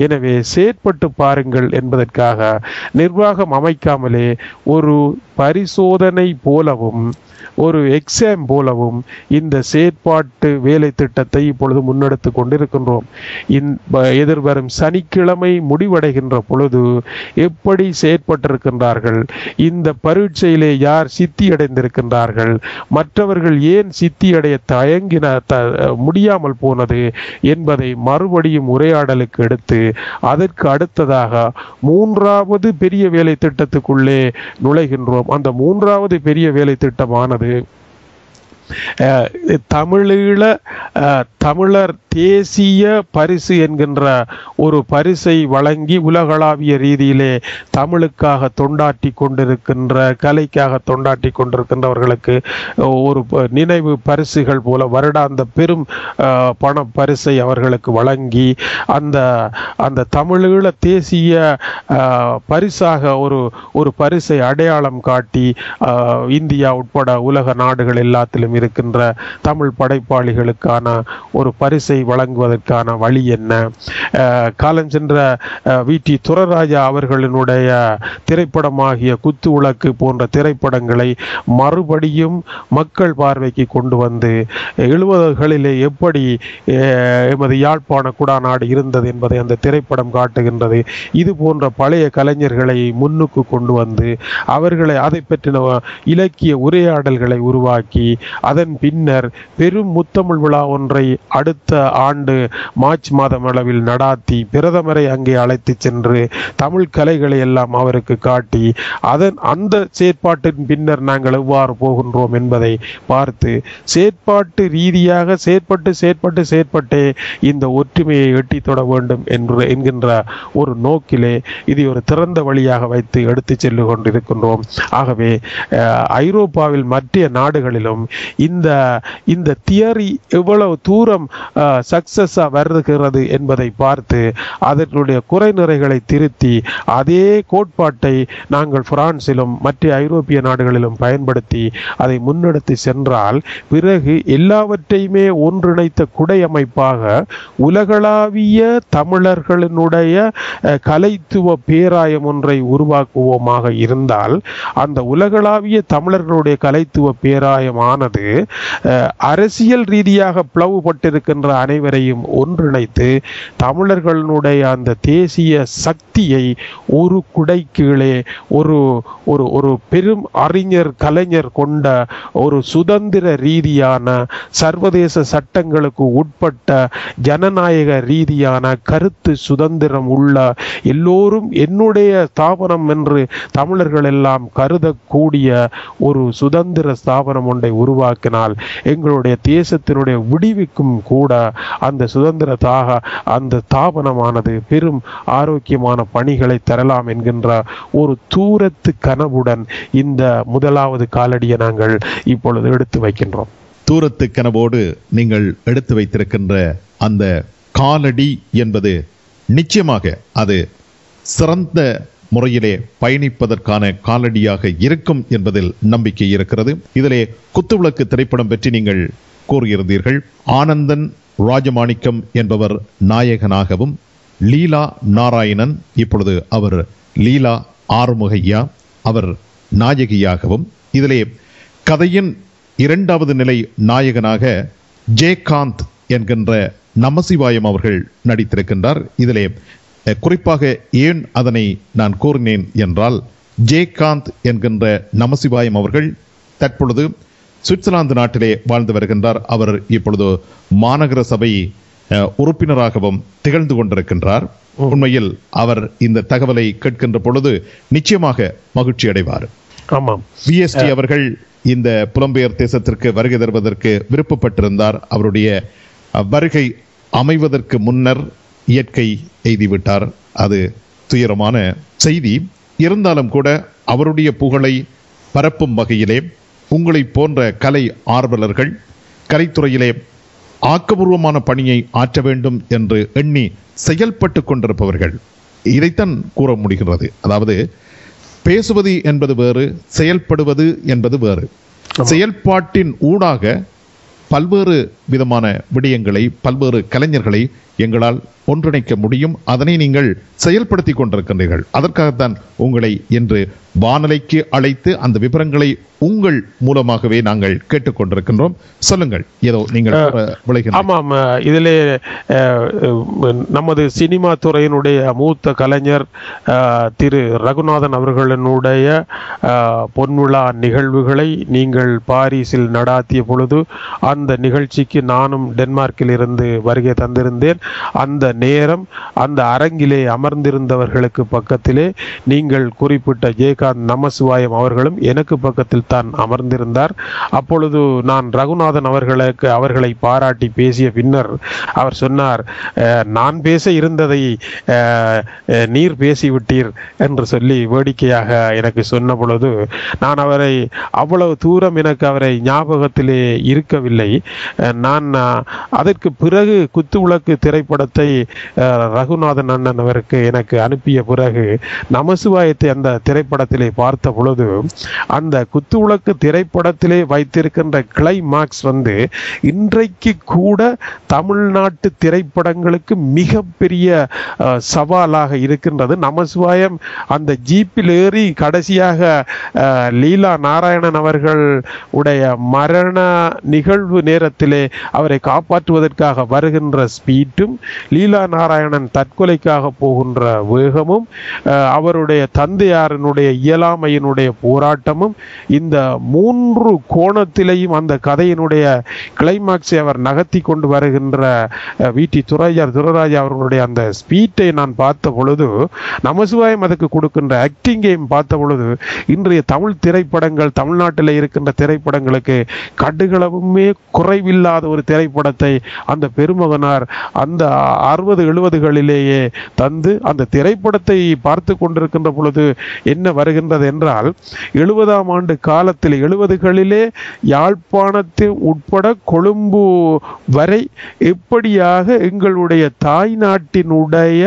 எனவே செயற்பட்டு பாருங்கள் என்பதற்காக நிர்வாகம் அமைக்காமலே ஒரு பரிசோதனை போலவும் ஒரு எக்ஸாம் போலவும் இந்த செயற்பாட்டு வேலை திட்டத்தை இப்பொழுது முன்னெடுத்து கொண்டிருக்கின்றோம். எதிர்வரும் சனிக்கிழமை முடிவடைகின்ற பொழுது எப்படி செயற்பட்டிருக்கின்றார்கள், இந்த பரீட்சையிலே யார் சித்தியடைந்திருக்கின்றார்கள், மற்றவர்கள் ஏன் சித்தியடைய முடியாமல் போனது என்பதை மறுபடியும் உரையாடலுக்கு எடுத்து அதற்கு அடுத்ததாக 3வது பெரிய வேலை திட்டத்துக்குள்ளே நுழைகின்றோம். அந்த 3வது பெரிய வேலை திட்டமானது தமிழர் தேசிய பரிசு என்கின்ற ஒரு பரிசை வழங்கி உலகளாவிய ரீதியிலே தமிழுக்காக தொண்டாற்றி கொண்டிருக்கின்ற, கலைக்காக தொண்டாற்றி கொண்டிருக்கின்றவர்களுக்கு ஒரு நினைவு பரிசுகள் போல வருடாந்த பெரும் பண பரிசை அவர்களுக்கு வழங்கி அந்த தமிழீழ தேசிய பரிசாக ஒரு பரிசை அடையாளம் காட்டி இந்தியா உட்பட உலக நாடுகள் எல்லாத்திலும் இருக்கின்ற தமிழ் படைப்பாளிகளுக்கான ஒரு பரிசை வழங்குவதற்கான வழி என்ன? காலஞ்சென்ற வி.டி. துரைராஜா அவர்களினுடைய திரைப்படமாகிய குத்து விளக்கு போன்ற திரைப்படங்களை மறுபடியும் மக்கள் பார்வைக்கு கொண்டு வந்து 70களிலே எப்படி எமது யாழ்ப்பாண குடாநாடு இருந்தது என்பதை அந்த திரைப்படம் காட்டுகின்றது. இது போன்ற பழைய கலைஞர்களை முன்னுக்கு கொண்டு வந்து அவர்களை அதை பற்றின இலக்கிய உரையாடல்களை உருவாக்கி அதன் பின்னர் பெரும் முத்தமிழ் விழா ஒன்றை அடுத்த ஆண்டு மார்ச் மாதம் அளவில் நடாத்தி பிரதமரை அங்கே அழைத்து சென்று தமிழ் கலைகளை எல்லாம் அவருக்கு காட்டி அந்த செயற்பாட்டின் பின்னர் நாங்கள் எவ்வாறு போகின்றோம் என்பதை பார்த்து செயற்பாட்டு ரீதியாக செயற்பட்டே இந்த ஒற்றுமையை எட்டி தொட வேண்டும் என்கின்ற ஒரு நோக்கிலே இதை ஒரு திறந்த வழியாக வைத்து எடுத்து செல்லு கொண்டிருக்கின்றோம். ஆகவே ஐரோப்பாவில் மற்ற நாடுகளிலும் இந்த தியரி எவ்வளவு தூரம் சக்சஸா வருகிறது என்பதை பார்த்து அதனுடைய குறைநிறைகளை திருத்தி அதே கோட்பாட்டை நாங்கள் பிரான்சிலும் மற்ற ஐரோப்பிய நாடுகளிலும் பயன்படுத்தி அதை முன்னெடுத்து சென்றால் பிறகு எல்லாவற்றையுமே ஒன்றிணைத்த குடையமைப்பாக உலகளாவிய தமிழர்களினுடைய கலைத்துவ பேராயம் ஒன்றை உருவாக்குவோமாக இருந்தால் அந்த உலகளாவிய தமிழர்களுடைய கலைத்துவ பேராயமானது அரசியல் ரீதியாக பிளவுபட்டிருக்கின்ற அனைவரையும் ஒன்றிணைத்து தமிழர்களுடைய அந்த தேசிய சக்தியை ஒரு குடை கீழே ஒரு பெரும் அறிஞர் கலைஞர் கொண்ட ஒரு சுதந்திர ரீதியான சர்வதேச சட்டங்களுக்கு உட்பட்ட ஜனநாயக ரீதியான கருத்து சுதந்திரம் உள்ள எல்லோரும் என்னுடைய ஸ்தாபனம் என்று தமிழர்கள் எல்லாம் கருதக்கூடிய ஒரு சுதந்திர ஸ்தாபனம் ஒன்றை உருவாக்கினால் எங்களுடைய தேசத்தினுடைய விடிவுக்கும் கூட அந்த சுதந்திரத்தாக அந்த ஸ்தாபனமானது பெரும் ஆரோக்கியமான பணிகளை தரலாம் என்கின்ற ஒரு தூரத்து கனவுடன் இந்த முதலாவது காலடியை நாங்கள் இப்பொழுது எடுத்து வைக்கின்றோம். தூரத்து கனவோடு நீங்கள் எடுத்து வைத்திருக்கின்ற அந்த காலடி என்பது நிச்சயமாக அது சிறந்த முறையிலே பயணிப்பதற்கான காலடியாக இருக்கும் என்பதில் நம்பிக்கை இருக்கிறது. இதிலே குத்துவிளக்கு திரைப்படம் பற்றி நீங்கள் கூறியிருந்தீர்கள். ஆனந்தன் ராஜமாணிக்கம் என்பவர் நாயகனாகவும் லீலா நாராயணன், இப்பொழுது அவர் லீலா ஆறுமுகையா, அவர் நாயகியாகவும், இதிலே கதையின் 2வது நிலை நாயகனாக ஜெயகாந்த் என்கின்ற நமசிவாயம் அவர்கள் நடித்திருக்கின்றார். இதிலே குறிப்பாக ஏன் அதனை நான் கூறினேன் என்றால், ஜெயகாந்த் என்கின்ற நமசிவாயம் அவர்கள் தற்பொழுது சுவிட்சர்லாந்து நாட்டிலே வாழ்ந்து வருகின்றார். அவர் இப்பொழுது மாநகர சபை உறுப்பினராகவும் திகழ்ந்து கொண்டிருக்கின்றார். உண்மையில் அவர் இந்த தகவலை கேட்கின்ற பொழுது நிச்சயமாக மகிழ்ச்சி அடைவார். ஆமாம், VST அவர்கள் இந்த புலம்பெயர் தேசத்திற்கு வருகை தருவதற்கு விருப்பப்பட்டிருந்தார். அவருடைய வருகை அமைவதற்கு முன்னர் இயற்கை எய்திவிட்டார். அது துயரமான செய்தி. இருந்தாலும் கூட அவருடைய புகழை பரப்பும் வகையிலே உங்களை போன்ற கலை ஆர்வலர்கள் கலைத்துறையிலே ஆக்கபூர்வமான பணியை ஆற்ற வேண்டும் என்று எண்ணி செயல்பட்டு கொண்டிருப்பவர்கள், இதைத்தான் கூற முடிகிறது. அதாவது பேசுவது என்பது வேறு, செயல்படுவது என்பது வேறு. செயல்பாட்டின் ஊடாக பல்வேறு விதமான விடயங்களை, பல்வேறு கலைஞர்களை எங்களால் ஒன்றிணைக்க முடியும். அதனை நீங்கள் செயல்படுத்தி கொண்டிருக்கின்றீர்கள். அதற்காகத்தான் உங்களை இன்று வானொலிக்கு அழைத்து அந்த விவரங்களை உங்கள் மூலமாகவே நாங்கள் கேட்டுக்கொண்டிருக்கின்றோம். சொல்லுங்கள், ஏதோ நீங்கள் ஆமாம், இதிலே நமது சினிமா துறையினுடைய மூத்த கலைஞர் திரு ரகுநாதன் அவர்களினுடைய பொன்விழா நிகழ்வுகளை நீங்கள் பாரிஸில் நடாத்திய பொழுது அந்த நிகழ்ச்சிக்கு நானும் டென்மார்க்கில் இருந்து வருகை தந்திருந்தேன். அந்த நேரம் அந்த அரங்கிலே அமர்ந்திருந்தவர்களுக்கு பக்கத்திலே நீங்கள் குறிப்பிட்ட ஜெயகாந்த் நமசிவாயம் அவர்களும் எனக்கு பக்கத்தில் தான் அமர்ந்திருந்தார். அப்பொழுது நான் ரகுநாதன் அவர்களை பாராட்டி பேசிய பின்னர் அவர் சொன்னார், நான் பேச இருந்ததை நீர் பேசிவிட்டீர் என்று சொல்லி வேடிக்கையாக எனக்கு சொன்ன பொழுது நான் அவரை அவ்வளவு தூரம் எனக்கு அவரை ஞாபகத்திலே இருக்கவில்லை. நான் அதற்கு பிறகு குத்துவிளக்கு திரைப்படத்தை ரகுநாதன் அண்ணன் அவருக்கு எனக்கு அனுப்பிய பிறகு நமசிவாயத்தை அந்த திரைப்படத்திலே பார்த்த பொழுது அந்த குத்துவிளக்கு திரைப்படத்திலே வைத்திருக்கின்ற கிளைமாக்ஸ் இன்றைக்கு கூட தமிழ்நாட்டு திரைப்படங்களுக்கு மிகப்பெரிய சவாலாக இருக்கின்றது. நமசிவாயம் அந்த ஜீப்பில் ஏறி கடைசியாக லீலா நாராயணன் அவர்கள் உடைய மரண நிகழ்வு நேரத்திலே அவரை காப்பாற்றுவதற்காக வருகின்ற ஸ்பீட்டும், லீலா நாராயணன் தற்கொலைக்காக போகின்ற வேகமும், அவருடைய தந்தையாரனுடைய இயலாமையினுடைய போராட்டமும், இந்த 3 கோணத்திலேயும் அந்த கதையினுடைய கிளைமாக்ஸை அவர் நகர்த்தி கொண்டு வருகின்ற வி.டி. துரைராஜா அவர்களுடைய அந்த ஸ்பீட்டை நான் பார்த்த பொழுது, நமசிவாயம் அதுக்கு கொடுக்கின்ற ஆக்டிங்கையும் பார்த்த பொழுது, இன்றைய தமிழ் திரைப்படங்கள், தமிழ்நாட்டில் இருக்கின்ற திரைப்படங்களுக்கு கடுகளவுமே குறைவில்லாத ஒரு திரைப்படத்தை அந்த பெருமகனார் அந்த 60-70களிலேயே தந்து அந்த திரைப்படத்தை பார்த்து கொண்டிருக்கின்ற பொழுது என்ன வருகின்றது என்றால், 70ஆம் ஆண்டு காலத்தில் 70களிலே யாழ்ப்பாணத்தில் உட்பட கொழும்பு வரை எப்படியாக எங்களுடைய தாய் நாட்டினுடைய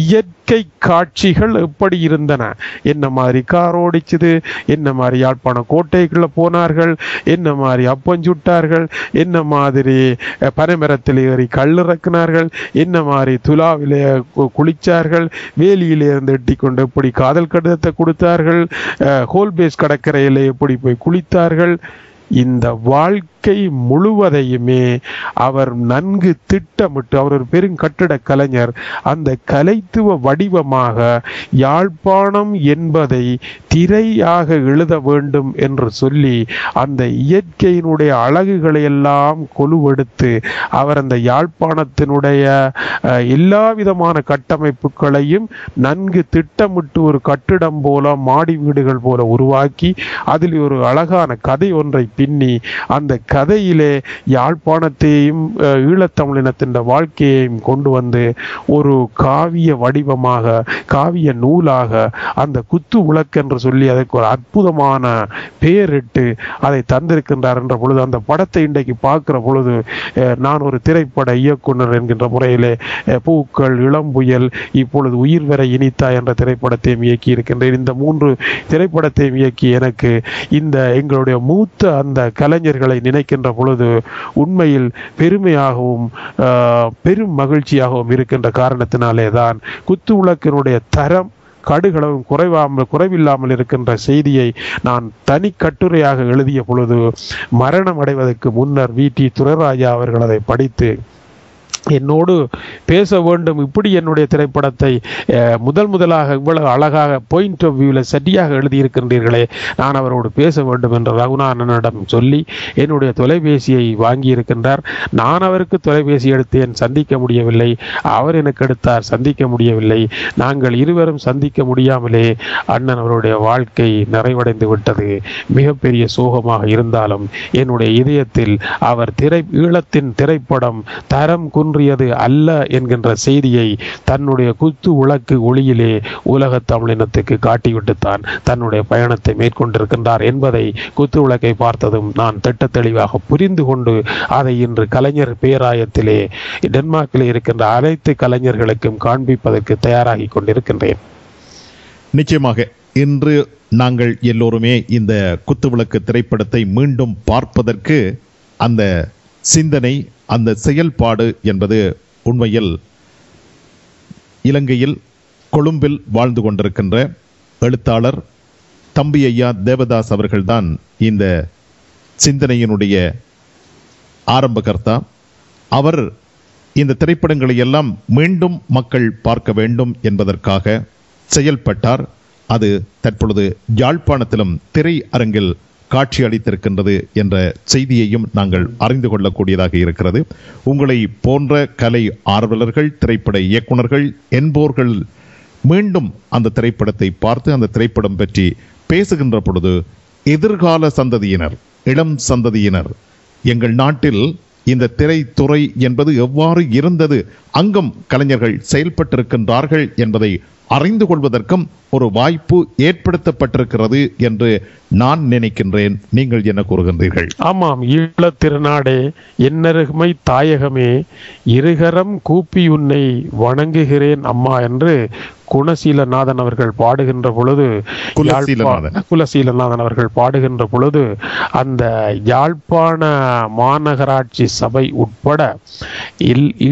இயற்கை காட்சிகள் எப்படி இருந்தன, என்ன மாதிரி கார் ஓடிச்சுது, என்ன மாதிரி யாழ்ப்பாண கோட்டைக்குள்ள போனார்கள், என்ன மாதிரி அப்பஞ்சுட்டார்கள், என்ன மாதிரி பனைமரத்தில் ஏறி கல்லிறக்கினார்கள், என்ன மாதிரி துலாவிலே குளிச்சார்கள், வேலியிலே இருந்து எட்டி கொண்டு எப்படி காதல் கடிதத்தை கொடுத்தார்கள், ஹோல்பேஸ் கடற்கரையிலே எப்படி போய் குளித்தார்கள். இந்த வாழ்க்கை முழுவதையுமே அவர் நன்கு திட்டமிட்டு, அவர் ஒரு பெருங்கட்டிட கலைஞர், அந்த கலைத்துவ வடிவமாக யாழ்ப்பாணம் என்பதை திரையாக எழுத வேண்டும் என்று சொல்லி அந்த இயற்கையினுடைய அழகுகளை எல்லாம் கொலுவெடுத்து அவர் அந்த யாழ்ப்பாணத்தினுடைய எல்லா விதமான கட்டமைப்புகளையும் நன்கு திட்டமிட்டு ஒரு கட்டிடம் போல, மாடி வீடுகள் போல உருவாக்கி அதில் ஒரு அழகான கதை ஒன்றை பின்னி அந்த கதையிலே யாழ்ப்பாணத்தையும் ஈழத்தமிழினத்தின் வாழ்க்கையையும் கொண்டு வந்து ஒரு காவிய வடிவமாக, காவிய நூலாக அந்த குத்து விளக்கு என்று சொல்லி அதற்கு ஒரு அற்புதமான பெயரிட்டு அதை தந்திருக்கின்றார் என்ற பொழுது, அந்த படத்தை இன்றைக்கு பார்க்கிற பொழுது நான் ஒரு திரைப்பட இயக்குனர் என்கின்ற முறையிலே பூக்கள், இளம்புயல், இப்பொழுது உயிர் வரை இனித்தா என்ற திரைப்படத்தையும் இயக்கி இருக்கின்றேன். இந்த 3 திரைப்படத்தையும் இயக்கி எனக்கு இந்த எங்களுடைய மூத்த அந்த கலைஞர்களை நினைக்கின்ற பொழுது உண்மையில் பெருமையாகவும் பெரும் மகிழ்ச்சியாகவும் இருக்கின்ற காரணத்தினாலே தான் குத்து விளக்கினுடைய தரம் கடுகளவும் குறைவில்லாமல் இருக்கின்ற செய்தியை நான் தனி கட்டுரையாக எழுதிய பொழுது, மரணம் அடைவதற்கு முன்னர் வி.டி. துரைராஜா அவர்கள் அதை படித்து என்னோடு பேச வேண்டும், இப்படி என்னுடைய திரைப்படத்தை முதலாக இவ்வளவு அழகாக பாயிண்ட் ஆஃப் வியூவில் சரியாக எழுதியிருக்கின்றீர்களே, நான் அவரோடு பேச வேண்டும் என்று ரகுநாதனிடம் சொல்லி என்னுடைய தொலைபேசியை வாங்கியிருக்கின்றார். நான் அவருக்கு தொலைபேசி எடுத்தேன், சந்திக்க முடியவில்லை. அவர் எனக்கு எடுத்தார், சந்திக்க முடியவில்லை. நாங்கள் இருவரும் சந்திக்க முடியாமலே அண்ணன் அவருடைய வாழ்க்கை நிறைவடைந்து விட்டது. மிகப்பெரிய சோகமாக இருந்தாலும் என்னுடைய இதயத்தில் அவர் ஈழத்தின் திரைப்படம் தரம் குன்றியது அல்ல என்கின்ற செய்தியை தன்னுடைய குத்து விளக்கு ஒளியிலே உலக தமிழினத்துக்கு காட்டிவிட்டுத்தான் தன்னுடைய பயணத்தை மேற்கொண்டிருக்கின்றார் என்பதை குத்து விளக்கை பார்த்ததும் நான் திட்ட தெளிவாக புரிந்து கொண்டு அதை இன்று கலைஞர் பேராயத்திலே டென்மார்க்கில் இருக்கின்ற அனைத்து கலைஞர்களுக்கும் காண்பிப்பதற்கு தயாராகி கொண்டிருக்கின்றேன். நிச்சயமாக இன்று நாங்கள் எல்லோருமே இந்த குத்துவிளக்கு திரைப்படத்தை மீண்டும் பார்ப்பதற்கு அந்த சிந்தனை, அந்த செயல்பாடு என்பது உண்மையில் இலங்கையில் கொழும்பில் வாழ்ந்து கொண்டிருக்கின்ற எழுத்தாளர் தம்பி ஐயா தேவதாஸ் அவர்கள்தான் இந்த சிந்தனையினுடைய ஆரம்பகர்த்தா. அவர் இந்த திரைப்படங்களை எல்லாம் மீண்டும் மக்கள் பார்க்க வேண்டும் என்பதற்காக செயல்பட்டார். அது தற்பொழுது யாழ்ப்பாணத்திலும் திரை அரங்கில் காட்சி அளித்திருக்கின்றது என்ற செய்தியையும் நாங்கள் அறிந்து கொள்ளக்கூடியதாக இருக்கிறது. உங்களை போன்ற கலை ஆர்வலர்கள், திரைப்பட இயக்குனர்கள் என்போர்கள் மீண்டும் அந்த திரைப்படத்தை பார்த்து அந்த திரைப்படம் பற்றி பேசுகின்ற பொழுது எதிர்கால சந்ததியினர், இளம் சந்ததியினர், எங்கள் நாட்டில் இந்த திரைத்துறை என்பது எவ்வாறு இருந்தது, அங்கும் கலைஞர்கள் செயல்பட்டிருக்கின்றார்கள் என்பதை அறிந்து கொள்வதற்கும் ஒரு வாய்ப்பு ஏற்படுத்தப்பட்டிருக்கிறது என்று நான் நினைக்கின்றேன். நீங்கள் என்ன கூறுகின்றீர்கள்? ஆமாம், ஈழத் திருநாடே, என்னருமை தாயகமே, இருகரம் கூப்பி உன்னை வணங்குகிறேன் அம்மா என்று குணசீலநாதன் அவர்கள் பாடுகின்ற பொழுது, குலசீலநாதன் அவர்கள் பாடுகின்ற பொழுது அந்த யாழ்ப்பாண மாநகராட்சி சபை உட்பட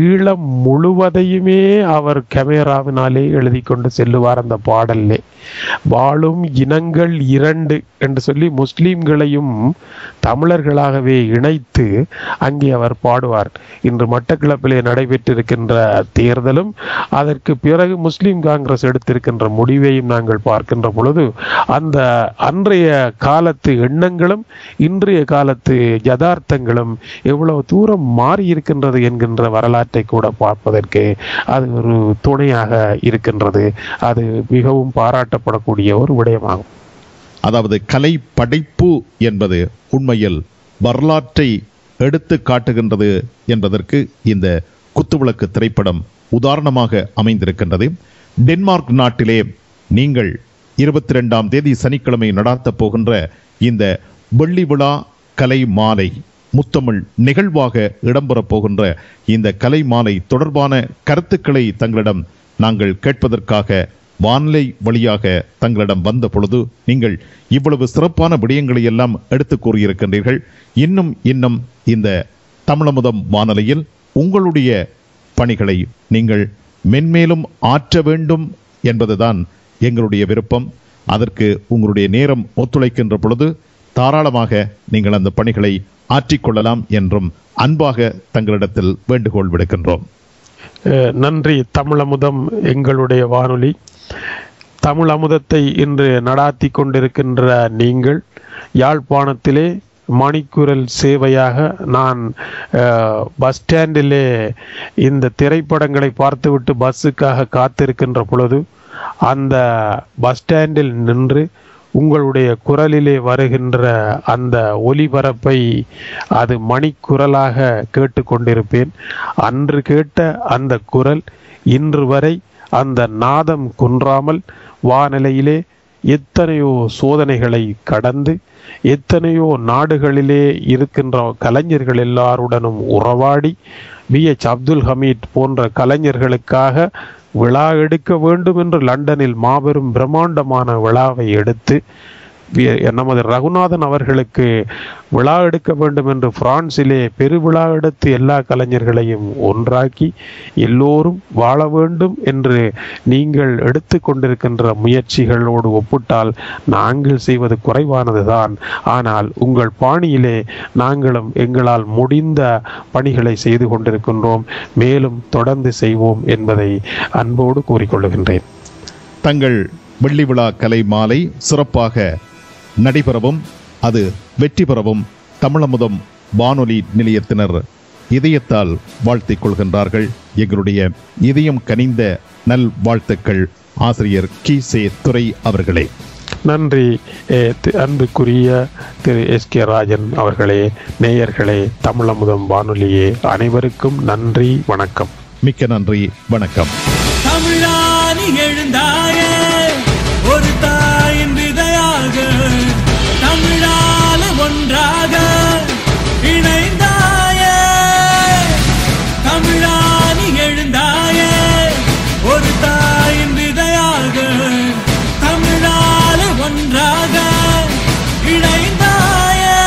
ஈழம் முழுவதையுமே அவர் கேமராவினாலே எழுதி கொண்டு செல்லுவார். அந்த பாடல்லே வாழும் இனங்கள் இரண்டு என்று சொல்லி முஸ்லிம்களையும் தமிழர்களாகவே இணைத்து அங்கே அவர் பாடுவார். இன்று மட்டக்களப்பிலே நடைபெற்றிருக்கின்ற தேர்தலும் அதற்கு பிறகு முஸ்லிம் காங்கிரஸ் எடுத்திருக்கின்ற முடிவையும் நாங்கள் பார்க்கின்ற பொழுது அந்த அன்றைய காலத்து எண்ணங்களும் இன்றைய காலத்து யதார்த்தங்களும் எவ்வளவு தூரம் மாறி இருக்கின்றது என்கின்ற வரலாற்றை கூட பார்ப்பதற்கு அது ஒரு துணையாக இருக்கின்றது. அது மிகவும் பாராட்டப்படக்கூடிய ஒரு விடயமாகும். அதாவது கலை படைப்பு என்பது உண்மையில் வரலாற்றை எடுத்து காட்டுகின்றது என்பதற்கு இந்த குத்துவிளக்கு திரைப்படம் உதாரணமாக அமைந்திருக்கின்றது. டென்மார்க் நாட்டிலே நீங்கள் 22ஆம் தேதி சனிக்கிழமை நடாத்தப் போகின்ற இந்த வெள்ளி விழா கலை மாலை, முத்தமிழ் நிகழ்வாக இடம்பெறப் போகின்ற இந்த கலை மாலை தொடர்பான கருத்துக்களை தங்களிடம் நாங்கள் கேட்பதற்காக வானிலை வழியாக தங்களிடம் வந்த பொழுது நீங்கள் இவ்வளவு சிறப்பான விடயங்களை எல்லாம் எடுத்து கூறியிருக்கின்றீர்கள். இன்னும் இந்த தமிழமுதம் வானொலியில் உங்களுடைய பணிகளை நீங்கள் மென்மேலும் ஆற்ற வேண்டும் என்பதுதான் எங்களுடைய விருப்பம். அதற்கு உங்களுடைய நேரம் ஒத்துழைக்கின்ற பொழுது தாராளமாக நீங்கள் அந்த பணிகளை ஆற்றிக்கொள்ளலாம் என்றும் அன்பாக தங்களிடத்தில் வேண்டுகோள் விடுக்கின்றோம். நன்றி. தமிழமுதம் எங்களுடைய வானொலி. தமிழமுதத்தை இன்று நடாத்தி கொண்டிருக்கின்ற நீங்கள் யாழ்ப்பாணத்திலே மணிக்குரல் சேவையாக நான் பஸ் ஸ்டாண்டிலே இந்த திரைப்படங்களை பார்த்துவிட்டு பஸ்ஸுக்காக காத்திருக்கின்ற பொழுது அந்த பஸ் ஸ்டாண்டில் நின்று உங்களுடைய குரலிலே வருகின்ற அந்த ஒலிபரப்பை அது மணிக்குரலாக கேட்டுக்கொண்டிருப்பேன். அன்று கேட்ட அந்த குரல் இன்று வரை அந்த நாதம் குன்றாமல் வானிலையிலே எத்தனையோ சோதனைகளை கடந்து எத்தனையோ நாடுகளிலே இருக்கின்ற கலைஞர்கள் எல்லாருடனும் உறவாடி BH அப்துல் ஹமீத் போன்ற கலைஞர்களுக்காக விழா எடுக்க வேண்டும் என்று லண்டனில் மாபெரும் பிரம்மாண்டமான விழாவை எடுத்து நமது ரகுநாதன் அவர்களுக்கு விழா எடுக்க வேண்டும் என்று பிரான்சிலே பெருவிழா எடுத்து எல்லா கலைஞர்களையும் ஒன்றாக்கி எல்லோரும் வாழ வேண்டும் என்று நீங்கள் எடுத்து கொண்டிருக்கின்ற முயற்சிகளோடு ஒப்பிட்டால் நாங்கள் செய்வது குறைவானதுதான். ஆனால் உங்கள் பாணியிலே நாங்களும் எங்களால் முடிந்த பணிகளை செய்து கொண்டிருக்கின்றோம். மேலும் தொடர்ந்து செய்வோம் என்பதை அன்போடு கூறிக்கொள்ளுகின்றேன். தங்கள் வெள்ளி விழா கலை மாலை சிறப்பாக நடைபெறவும் அது வெற்றி பெறவும் தமிழமுதம் வானொலி நிலையத்தினர் இதயத்தால் வாழ்த்திக் கொள்கின்றார்கள். எங்களுடைய இதயம் கனிந்த நல் வாழ்த்துக்கள் ஆசிரியர் கீசே துரை அவர்களே. நன்றி. அன்புக்குரிய திரு SK ராஜன் அவர்களே, நேயர்களே, தமிழமுதம் வானொலியே, அனைவருக்கும் நன்றி, வணக்கம். மிக்க நன்றி, வணக்கம். தமிழானி எழுந்தாயே ஒரு தாயின் விதையாக, தமிழால ஒன்றாக இணைந்தாயே. தமிழானி எழுந்தாயே ஒரு தாயின் விதையாக, தமிழால ஒன்றாக இணைந்தாயே.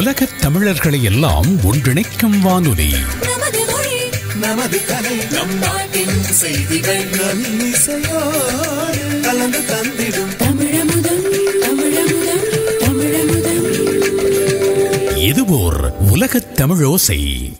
உலகத் தமிழர்களை எல்லாம் ஒன்றிணைக்கும் வானொலி. நமது மொழி, நமது கலை, நம் நாட்டின் செய்திகள், நம் இசையோடு கலந்து தந்திடும் தமிழமுதம், தமிழமுதம், தமிழமுதம். இதுவோர் உலகத் தமிழோசை.